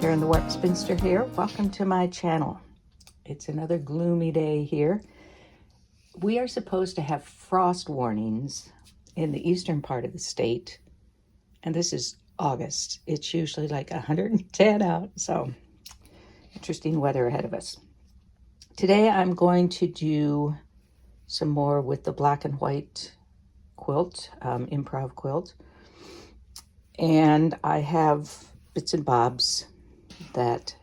Karen the Warp Spinster here. Welcome to my channel. It's another gloomy day here. We are supposed to have frost warnings in the eastern part of the state, and this is August. It's usually like 110 out, so interesting weather ahead of us. Today I'm going to do some more with the black and white quilt, Improv quilt, and I have bits and bobs that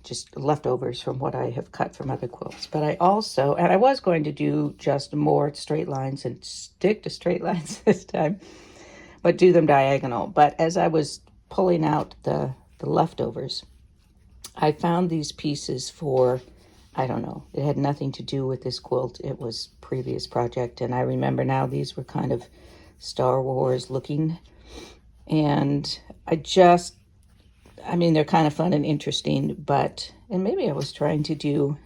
just leftovers from what I have cut from other quilts. But I also, and I was going to do just more straight lines and stick to straight lines this time, but do them diagonal. But as I was pulling out the leftovers, I found these pieces for, I don't know, it had nothing to do with this quilt. It was previous project. And I remember now these were kind of Star Wars looking. And I mean, they're kind of fun and interesting, but, and maybe I was trying to do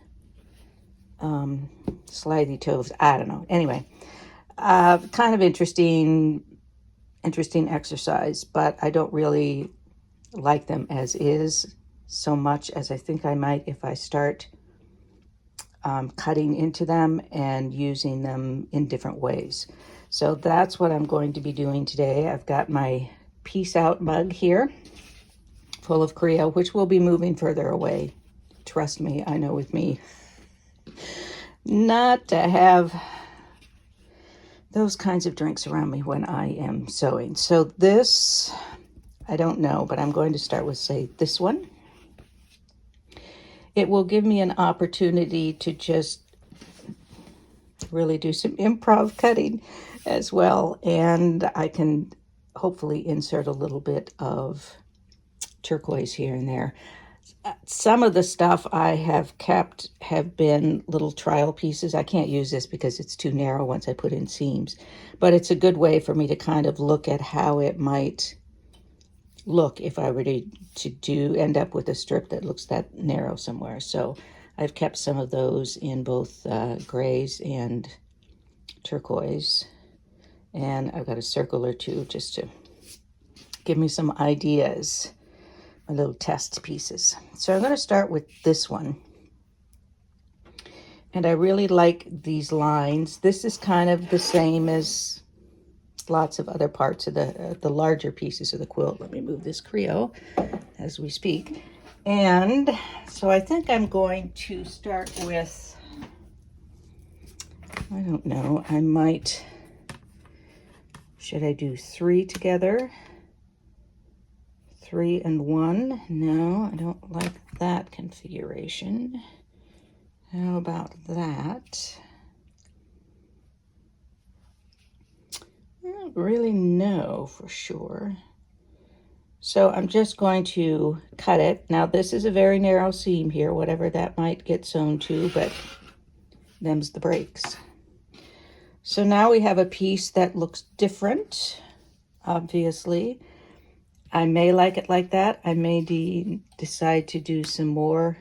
slidey toes. I don't know. Anyway, kind of interesting exercise, but I don't really like them as is so much as I think I might if I start cutting into them and using them in different ways. So that's what I'm going to be doing today. I've got my Peace Out mug here, full of Creo, which will be moving further away. Trust me, I know with me, not to have those kinds of drinks around me when I am sewing. So this, I don't know, but I'm going to start with, say, this one. It will give me an opportunity to just really do some improv cutting as well. And I can hopefully insert a little bit of turquoise here and there. Some of the stuff I have kept have been little trial pieces. I can't use this because it's too narrow once I put in seams, but it's a good way for me to kind of look at how it might look if I were to end up with a strip that looks that narrow somewhere. So I've kept some of those in both grays and turquoise, and I've got a circle or two just to give me some ideas. My little test pieces. So I'm going to start with this one. And I really like these lines. This is kind of the same as lots of other parts of the larger pieces of the quilt. Let me move this Creo as we speak. And so I think I'm going to start with, I don't know, I might, should I do 3 together? 3 and 1. No, I don't like that configuration. How about that? I don't really know for sure. So I'm just going to cut it. Now this is a very narrow seam here, whatever that might get sewn to, but them's the breaks. So now we have a piece that looks different, obviously. I may like it like that. I may decide to do some more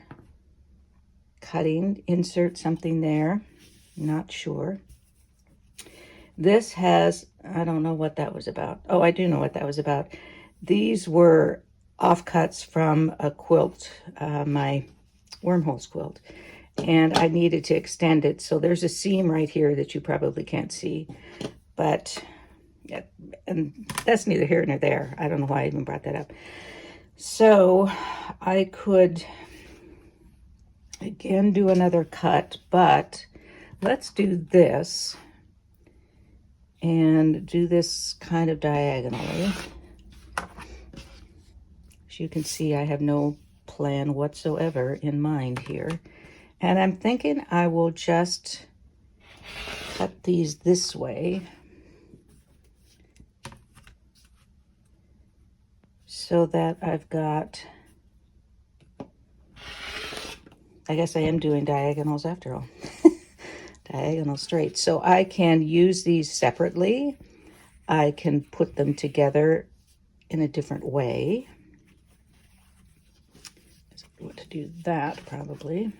cutting, insert something there. Not sure. This has, I don't know what that was about. Oh, I do know what that was about. These were offcuts from a quilt, my wormholes quilt, and I needed to extend it. So there's a seam right here that you probably can't see, but yeah, and that's neither here nor there. I don't know why I even brought that up. So I could, again, do another cut, but let's do this and do this kind of diagonally. As you can see, I have no plan whatsoever in mind here. And I'm thinking I will just cut these this way, so that I've got, I guess I am doing diagonals after all. Diagonal straight. So I can use these separately. I can put them together in a different way. I want to do that probably.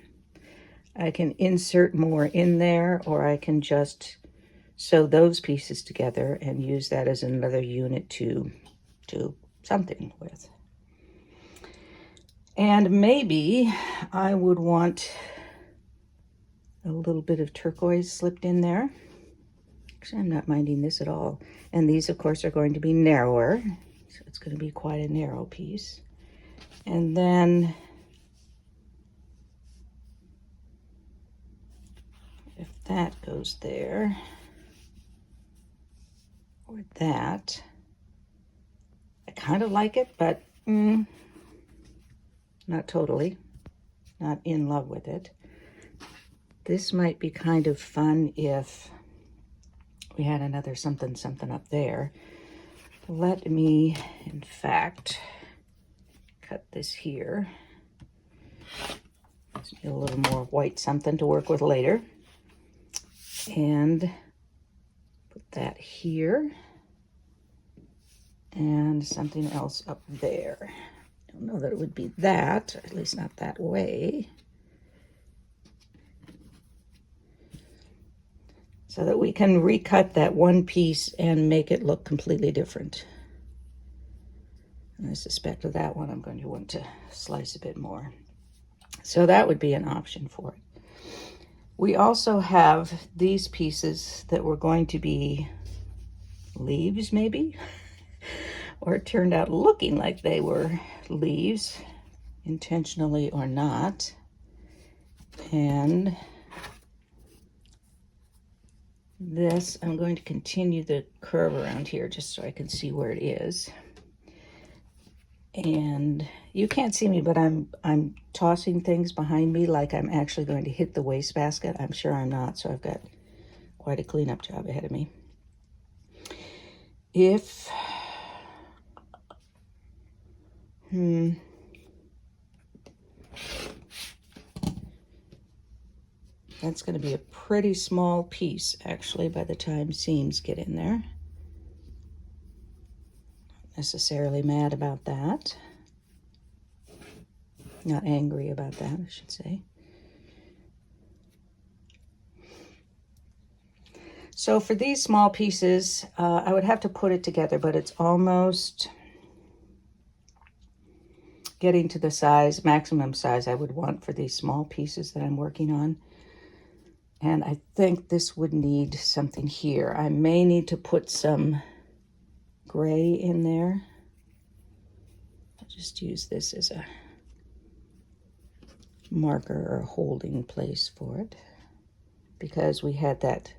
I can insert more in there, or I can just sew those pieces together and use that as another unit to do something with. And maybe I would want a little bit of turquoise slipped in there. Actually, I'm not minding this at all. And these, of course, are going to be narrower. So it's going to be quite a narrow piece. And then if that goes there, or that, I kind of like it, but not totally, not in love with it. This might be kind of fun if we had another something something up there. Let me, in fact, cut this here. Just need a little more white something to work with later. And put that here. And something else up there. I don't know that it would be that, or at least not that way. So that we can recut that one piece and make it look completely different. And I suspect with that one I'm going to want to slice a bit more. So that would be an option for it. We also have these pieces that were going to be leaves, maybe, or it turned out looking like they were leaves, intentionally or not. And this, I'm going to continue the curve around here just so I can see where it is. And you can't see me, but I'm tossing things behind me like I'm actually going to hit the wastebasket. I'm sure I'm not, so I've got quite a cleanup job ahead of me. If that's going to be a pretty small piece, actually, by the time seams get in there. Not necessarily mad about that. Not angry about that, I should say. So for these small pieces, I would have to put it together, but it's almost getting to the size, maximum size I would want for these small pieces that I'm working on. And I think this would need something here. I may need to put some gray in there. I'll just use this as a marker or holding place for it, because we had that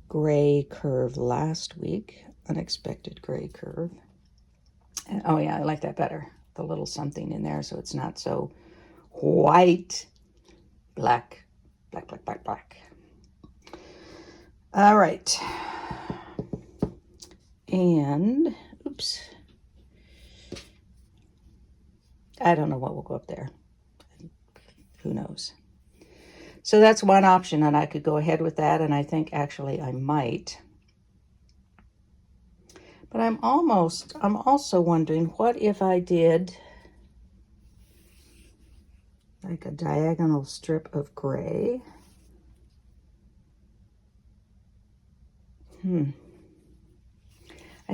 gray curve last week, unexpected gray curve. And, oh yeah, I like that better. The little something in there so it's not so white, black. Black, black, black, black. All right. And, oops. I don't know what will go up there. Who knows? So that's one option, and I could go ahead with that, and I think actually I might. But I'm also wondering, what if I did like a diagonal strip of gray? I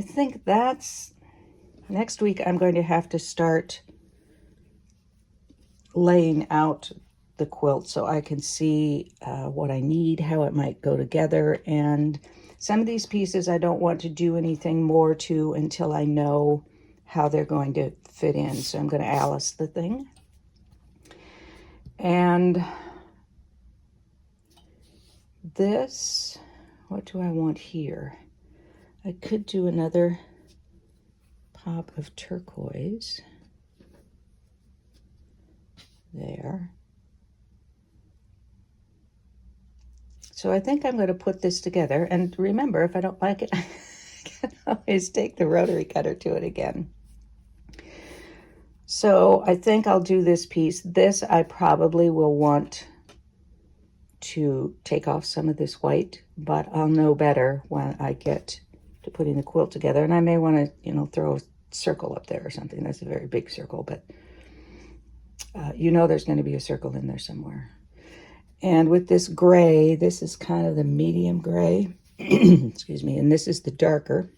think that's, next week I'm going to have to start laying out the quilt so I can see what I need, how it might go together. And some of these pieces I don't want to do anything more to until I know how they're going to fit in. So I'm going to Alice the thing. And this, what do I want here? I could do another pop of turquoise there. So I think I'm going to put this together. And remember, if I don't like it, I can always take the rotary cutter to it again. So I think I'll do this piece. This I probably will want to take off some of this white, but I'll know better when I get to putting the quilt together. And I may want to, throw a circle up there or something. That's a very big circle, but there's going to be a circle in there somewhere. And with this gray, this is kind of the medium gray, excuse me, and this is the darker.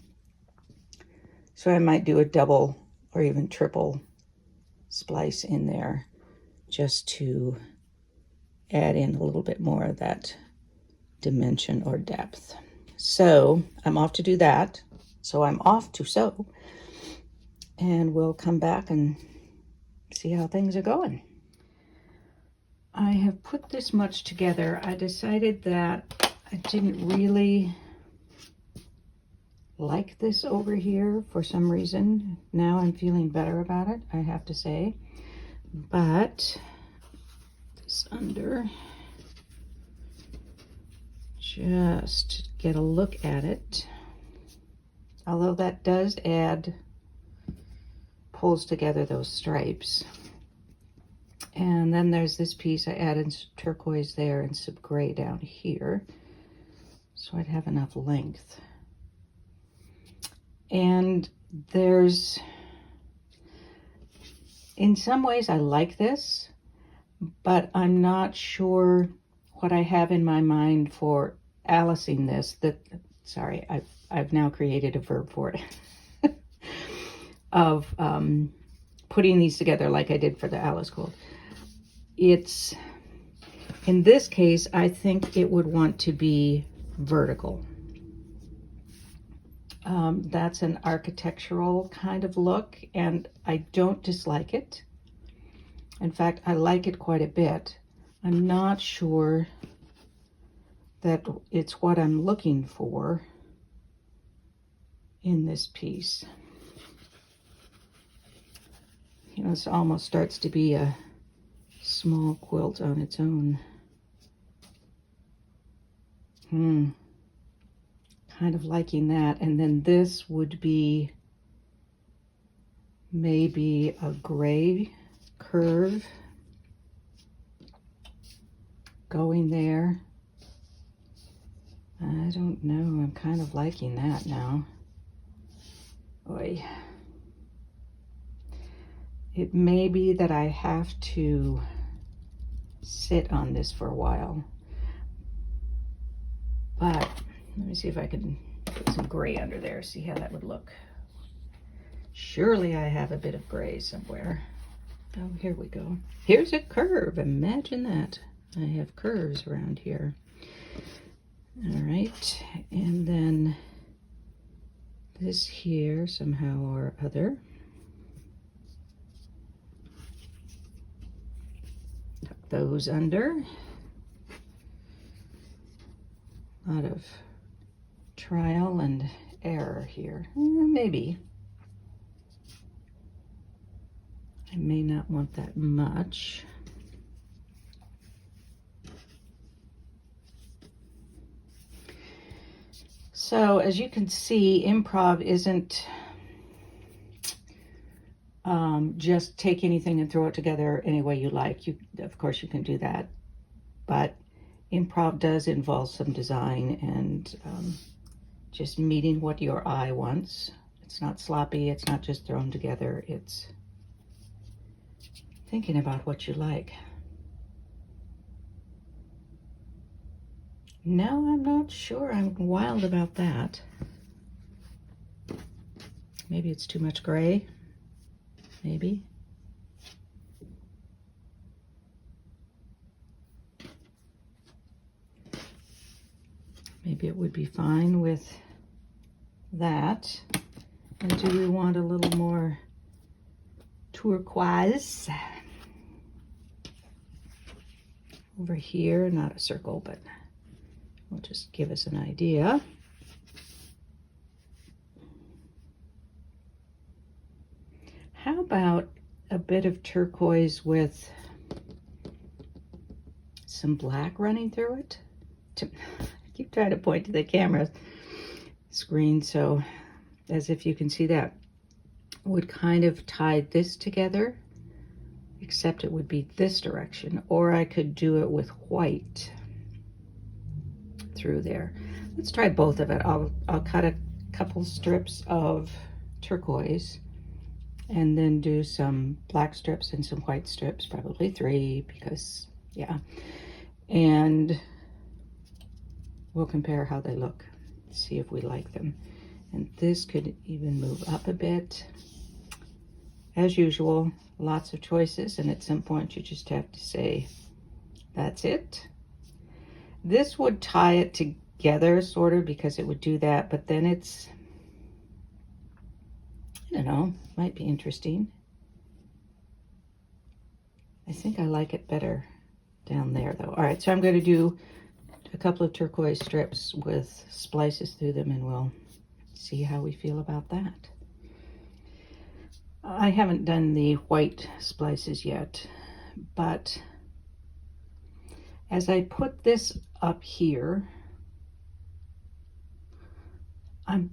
So I might do a double or even triple splice in there just to add in a little bit more of that dimension or depth. So I'm off to do that. So I'm off to sew, and we'll come back and see how things are going. I have put this much together. I decided that I didn't really like this over here for some reason. Now I'm feeling better about it, I have to say. But this under, just get a look at it. Although that does add, pulls together those stripes. And then there's this piece, I added turquoise there and some gray down here, so I'd have enough length. And there's, in some ways I like this, but I'm not sure what I have in my mind for Alicing this. Sorry, I've now created a verb for it, of putting these together like I did for the Alice quilt. It's, in this case, I think it would want to be vertical. That's an architectural kind of look, and I don't dislike it. In fact, I like it quite a bit. I'm not sure that it's what I'm looking for in this piece. You know, this almost starts to be a small quilt on its own. Kind of liking that. And then this would be maybe a gray curve going there. I don't know, I'm kind of liking that now. Oy. It may be that I have to sit on this for a while, but let me see if I can put some gray under there, see how that would look. Surely I have a bit of gray somewhere. Oh, here we go. Here's a curve, imagine that. I have curves around here. All right, and then this here somehow or other. Tuck those under. A lot of trial and error here. Maybe. I may not want that much. So as you can see, improv isn't just take anything and throw it together any way you like. Of course you can do that, but improv does involve some design and just meeting what your eye wants. It's not sloppy, it's not just thrown together, it's thinking about what you like. No, I'm not sure. I'm wild about that. Maybe it's too much gray. Maybe. Maybe it would be fine with that. And do we want a little more turquoise over here? Not a circle, but will just give us an idea. How about a bit of turquoise with some black running through it? I keep trying to point to the camera screen so as if you can see that. Would kind of tie this together, except it would be this direction, or I could do it with white through there. Let's try both of it. I'll cut a couple strips of turquoise and then do some black strips and some white strips, probably 3 because yeah, and we'll compare how they look, see if we like them. And this could even move up a bit. as usual, lots of choices, and at some point you just have to say, that's it. This would tie it together, sort of, because it would do that, but then it's, I don't know, might be interesting. I think I like it better down there, though. All right, so I'm going to do a couple of turquoise strips with splices through them, and we'll see how we feel about that. I haven't done the white splices yet, but as I put this up here, I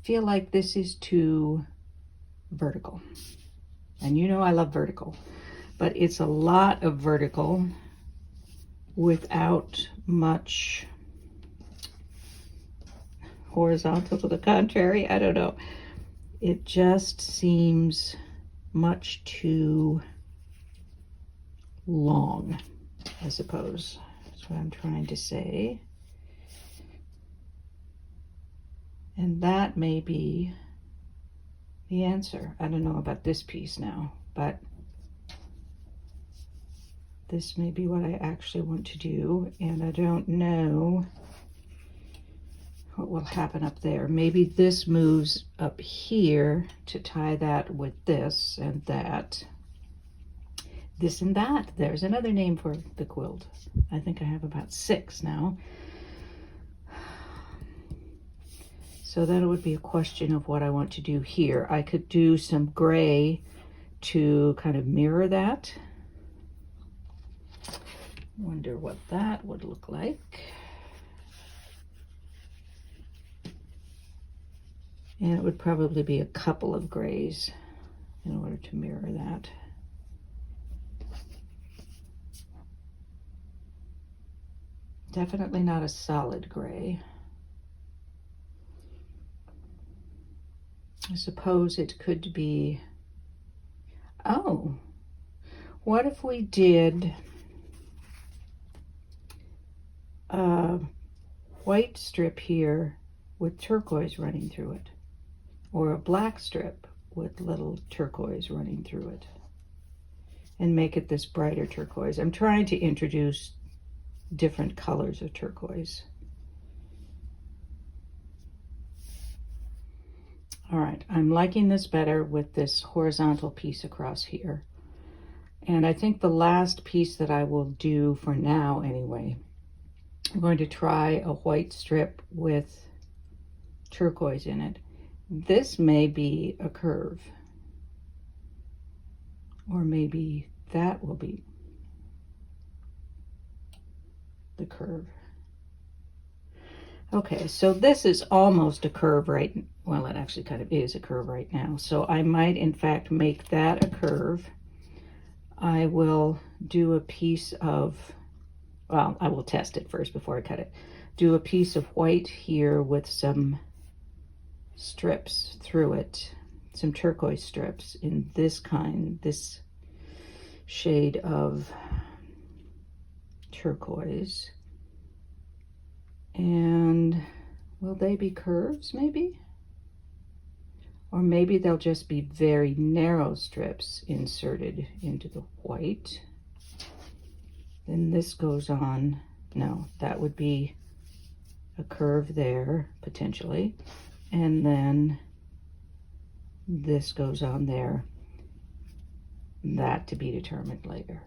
feel like this is too vertical. And you know I love vertical, but it's a lot of vertical without much horizontal. To the contrary, I don't know. It just seems much too long, I suppose. That's what I'm trying to say. And that may be the answer. I don't know about this piece now, but this may be what I actually want to do, and I don't know what will happen up there. Maybe this moves up here to tie that with this and that. This and that. There's another name for the quilt. I think I have about 6 now. So that would be a question of what I want to do here. I could do some gray to kind of mirror that. Wonder what that would look like. And it would probably be a couple of grays in order to mirror that. Definitely not a solid gray. I suppose it could be, oh, what if we did a white strip here with turquoise running through it, or a black strip with little turquoise running through it, and make it this brighter turquoise. I'm trying to introduce different colors of turquoise. All right, I'm liking this better with this horizontal piece across here. And I think the last piece that I will do for now anyway, I'm going to try a white strip with turquoise in it. This may be a curve, or maybe that will be the curve. Okay, so this is almost a curve right, well, it actually kind of is a curve right now. So I might in fact make that a curve. I will do a piece of, well, I will test it first before I cut it. Do a piece of white here with some strips through it, some turquoise strips in this kind, this shade of turquoise. And will they be curves maybe? Or maybe they'll just be very narrow strips inserted into the white. Then this goes on, no, that would be a curve there, potentially. And then this goes on there, that to be determined later.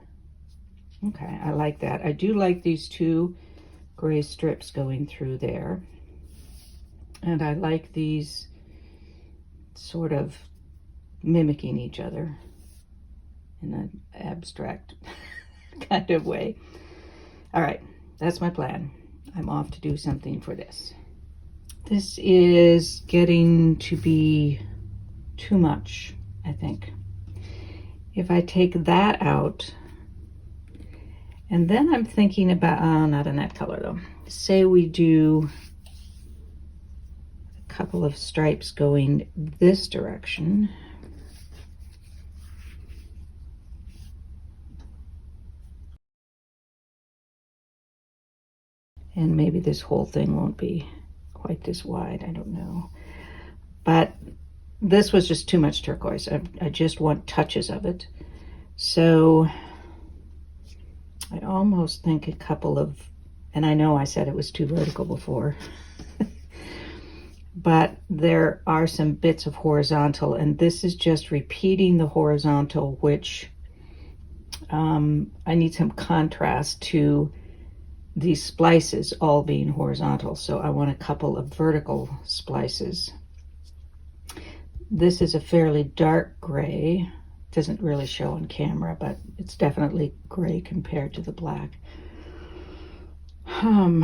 Okay, I like that. I do like these 2 gray strips going through there. And I like these sort of mimicking each other in an abstract kind of way. All right, that's my plan. I'm off to do something for this. This is getting to be too much, I think. If I take that out, and then I'm thinking about, not in that color though. Say we do a couple of stripes going this direction. And maybe this whole thing won't be quite this wide, I don't know. But this was just too much turquoise. I just want touches of it. So I almost think a couple of, and I know I said it was too vertical before, but there are some bits of horizontal, and this is just repeating the horizontal, which I need some contrast to these splices all being horizontal. So I want a couple of vertical splices. This is a fairly dark gray. Doesn't really show on camera, but it's definitely gray compared to the black. And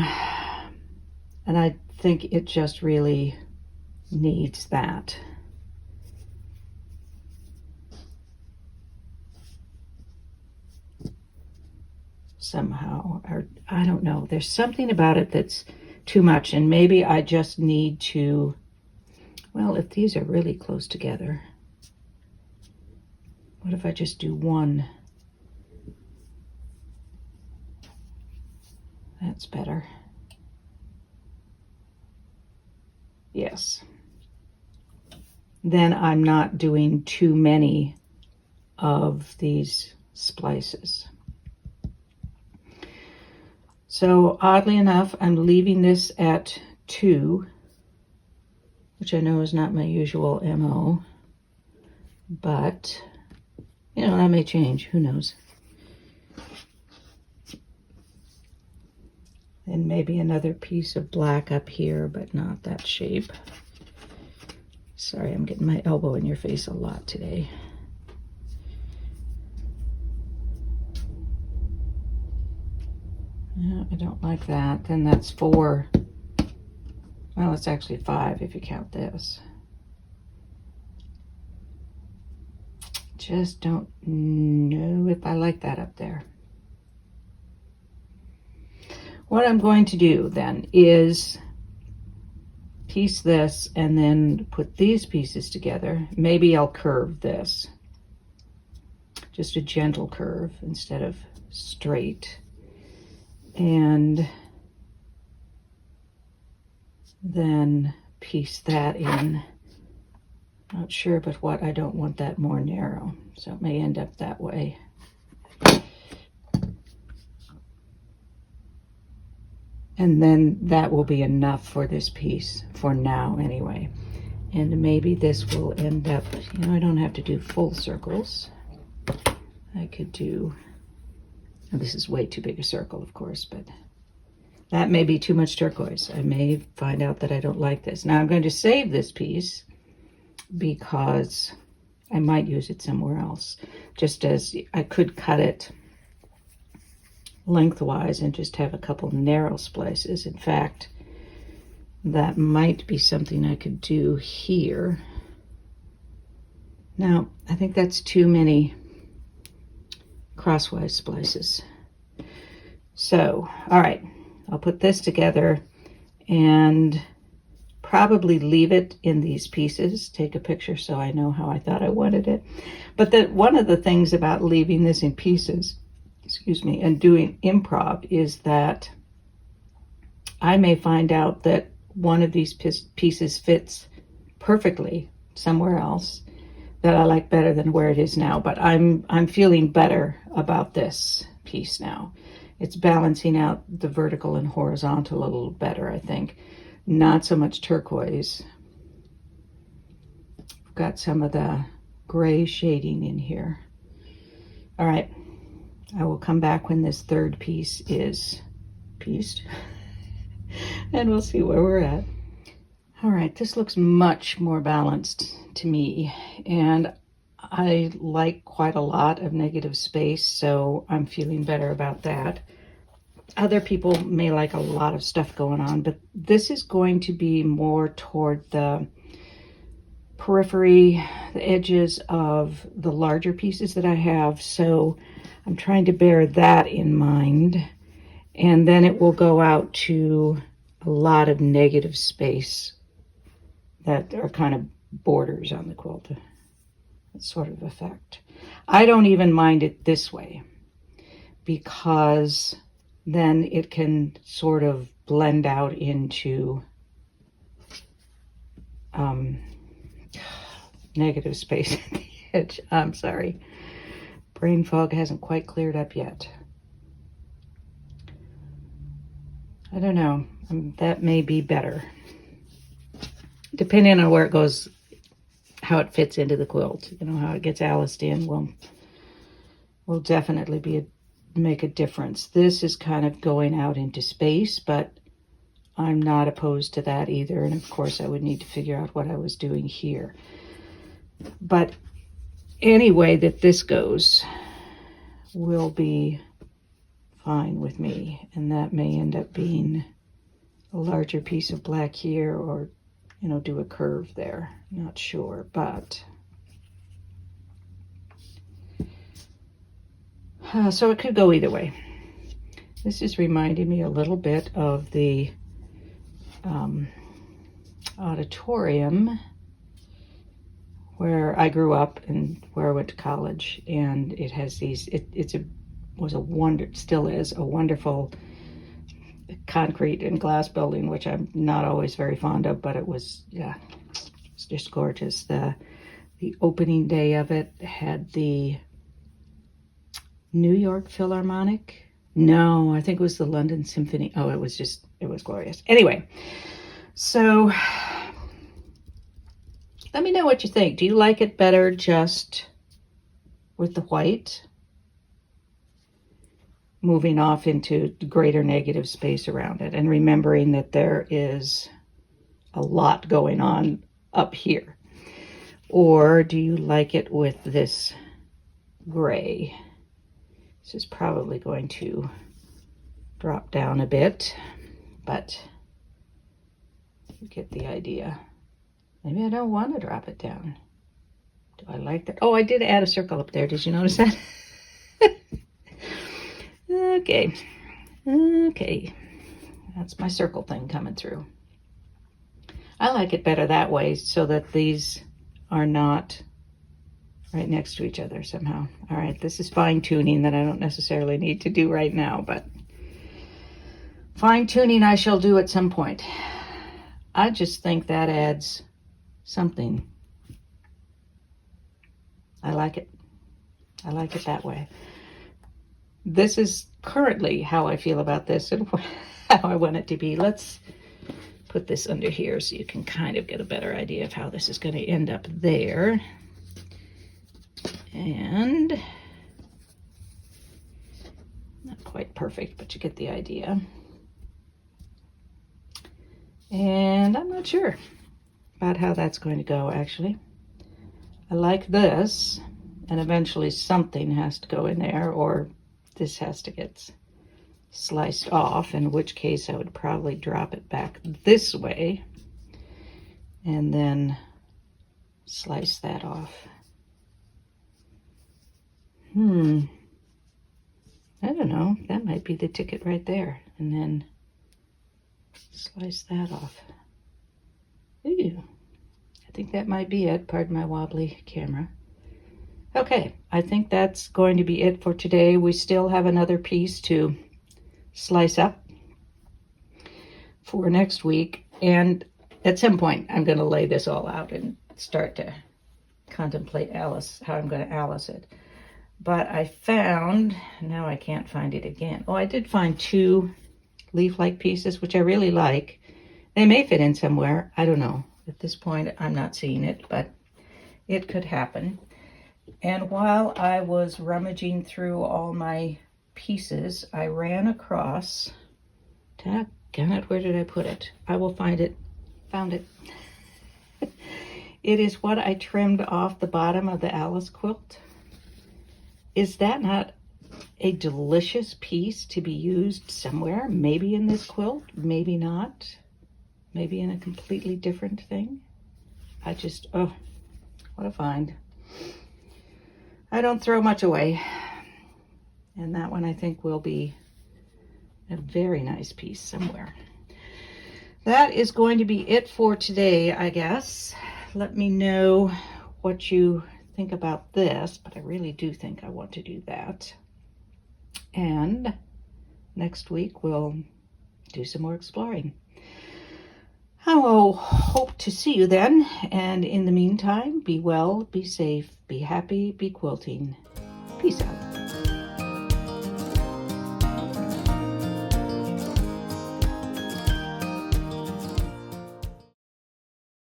I think it just really needs that. Somehow, or I don't know, there's something about it that's too much, and maybe I just need to, well, if these are really close together, what if I just do one? That's better. Yes. Then I'm not doing too many of these splices. So oddly enough, I'm leaving this at 2, which I know is not my usual MO, but you know, that may change, who knows. And maybe another piece of black up here, but not that shape. Sorry, I'm getting my elbow in your face a lot today. No, I don't like that. Then that's 4. Well, it's actually 5 if you count this. Just don't know if I like that up there. What I'm going to do then is piece this and then put these pieces together. Maybe I'll curve this. Just a gentle curve instead of straight. And then piece that in. Not sure, but what, I don't want that more narrow, so it may end up that way. And then that will be enough for this piece, for now anyway. And maybe this will end up, you know, I don't have to do full circles. I could do, oh, this is way too big a circle, of course, but that may be too much turquoise. I may find out that I don't like this. Now I'm going to save this piece because I might use it somewhere else. Just as I could cut it lengthwise and just have a couple narrow splices. In fact, that might be something I could do here. Now, I think that's too many crosswise splices. So, all right, I'll put this together and probably leave it in these pieces. Take a picture so I know how I thought I wanted it. But one of the things about leaving this in pieces, excuse me, and doing improv is that I may find out that one of these pieces fits perfectly somewhere else that I like better than where it is now. But I'm feeling better about this piece now. It's balancing out the vertical and horizontal a little better, I think. Not so much turquoise. I've got some of the gray shading in here. All right, I will come back when this third piece is pieced and we'll see where we're at. All right, this looks much more balanced to me, and I like quite a lot of negative space, so I'm feeling better about that. Other people may like a lot of stuff going on, but this is going to be more toward the periphery, the edges of the larger pieces that I have. So I'm trying to bear that in mind. And then it will go out to a lot of negative space that are kind of borders on the quilt. That sort of effect. I don't even mind it this way because then it can sort of blend out into negative space at the edge. I'm sorry. Brain fog hasn't quite cleared up yet. I don't know. That may be better. Depending on where it goes, how it fits into the quilt, how it gets Aliced in will definitely make a difference. This is kind of going out into space, but I'm not opposed to that either. And of course, I would need to figure out what I was doing here. But any way that this goes will be fine with me. And that may end up being a larger piece of black here, or, do a curve there. Not sure, but so it could go either way. This is reminding me a little bit of the auditorium where I grew up and where I went to college, and it has these. Still is a wonderful concrete and glass building, which I'm not always very fond of, but it's just gorgeous. The opening day of it had the New York Philharmonic. No, I think it was the London Symphony. Oh, it was glorious. Anyway, so let me know what you think. Do you like it better just with the white, moving off into greater negative space around it, and remembering that there is a lot going on up here? Or do you like it with this gray? This is probably going to drop down a bit, but you get the idea. Maybe I don't want to drop it down. Do I like that? Oh, I did add a circle up there. Did you notice that? Okay. That's my circle thing coming through. I like it better that way, so that these are not right next to each other somehow. All right, this is fine tuning that I don't necessarily need to do right now, but fine tuning I shall do at some point. I just think that adds something. I like it. I like it that way. This is currently how I feel about this and how I want it to be. Let's put this under here so you can kind of get a better idea of how this is going to end up there. And not quite perfect, but you get the idea. And I'm not sure about how that's going to go, actually. I like this, and eventually something has to go in there, or this has to get sliced off, in which case I would probably drop it back this way and then slice that off. I don't know. That might be the ticket right there. And then slice that off. Ooh, I think that might be it. Pardon my wobbly camera. Okay, I think that's going to be it for today. We still have another piece to slice up for next week. And at some point, I'm going to lay this all out and start to contemplate how I'm going to Alice it. But I found, now I can't find it again. Oh, I did find 2 leaf-like pieces, which I really like. They may fit in somewhere. I don't know. At this point, I'm not seeing it, but it could happen. And while I was rummaging through all my pieces, I ran across, daggone it, where did I put it? I will find it. Found it. It is what I trimmed off the bottom of the Alice quilt. Is that not a delicious piece to be used somewhere? Maybe in this quilt, maybe not. Maybe in a completely different thing. Oh, what a find. I don't throw much away. And that one I think will be a very nice piece somewhere. That is going to be it for today, I guess. Let me know what you think about this, but I really do think I want to do that. And next week we'll do some more exploring. I will hope to see you then, and in the meantime, be well, be safe, be happy, be quilting. Peace out.